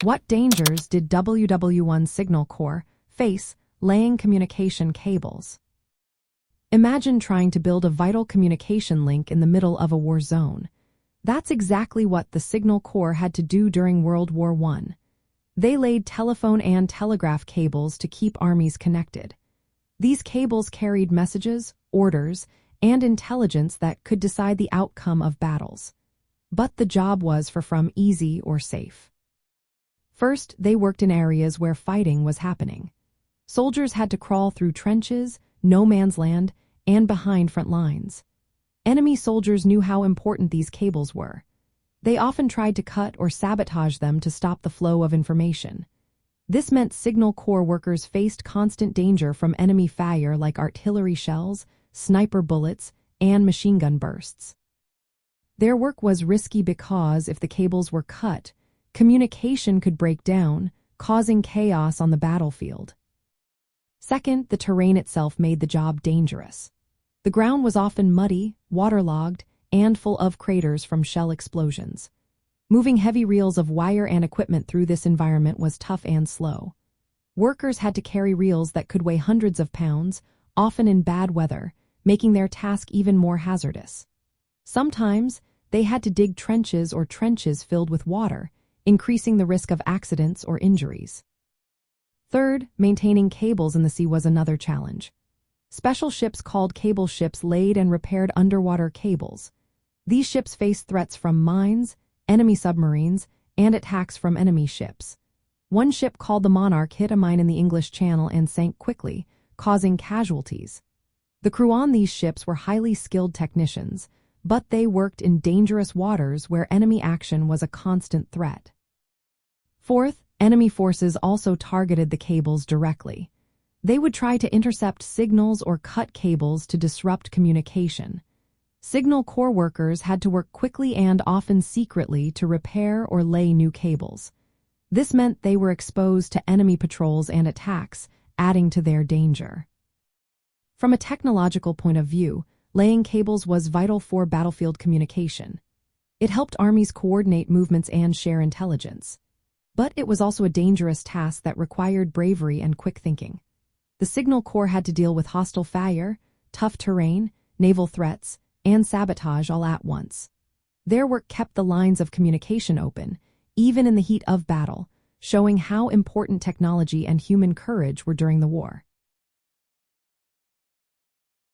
What dangers did WW1 Signal Corps face laying communication cables? Imagine trying to build a vital communication link in the middle of a war zone. That's exactly what the Signal Corps had to do during World War I. They laid telephone and telegraph cables to keep armies connected. These cables carried messages, orders, and intelligence that could decide the outcome of battles. But the job was far from easy or safe. First, they worked in areas where fighting was happening. Soldiers had to crawl through trenches, no man's land, and behind front lines. Enemy soldiers knew how important these cables were. They often tried to cut or sabotage them to stop the flow of information. This meant Signal Corps workers faced constant danger from enemy fire like artillery shells, sniper bullets, and machine gun bursts. Their work was risky because if the cables were cut, communication could break down, causing chaos on the battlefield. Second, the terrain itself made the job dangerous. The ground was often muddy, waterlogged, and full of craters from shell explosions. Moving heavy reels of wire and equipment through this environment was tough and slow. Workers had to carry reels that could weigh hundreds of pounds, often in bad weather, making their task even more hazardous. Sometimes, they had to dig trenches or trenches filled with water, increasing the risk of accidents or injuries. Third, maintaining cables in the sea was another challenge. Special ships called cable ships laid and repaired underwater cables. These ships faced threats from mines, enemy submarines, and attacks from enemy ships. One ship called the Monarch hit a mine in the English Channel and sank quickly, causing casualties. The crew on these ships were highly skilled technicians, but they worked in dangerous waters where enemy action was a constant threat. Fourth, enemy forces also targeted the cables directly. They would try to intercept signals or cut cables to disrupt communication. Signal Corps workers had to work quickly and often secretly to repair or lay new cables. This meant they were exposed to enemy patrols and attacks, adding to their danger. From a technological point of view, laying cables was vital for battlefield communication. It helped armies coordinate movements and share intelligence. But it was also a dangerous task that required bravery and quick thinking. The Signal Corps had to deal with hostile fire, tough terrain, naval threats, and sabotage all at once. Their work kept the lines of communication open, even in the heat of battle, showing how important technology and human courage were during the war.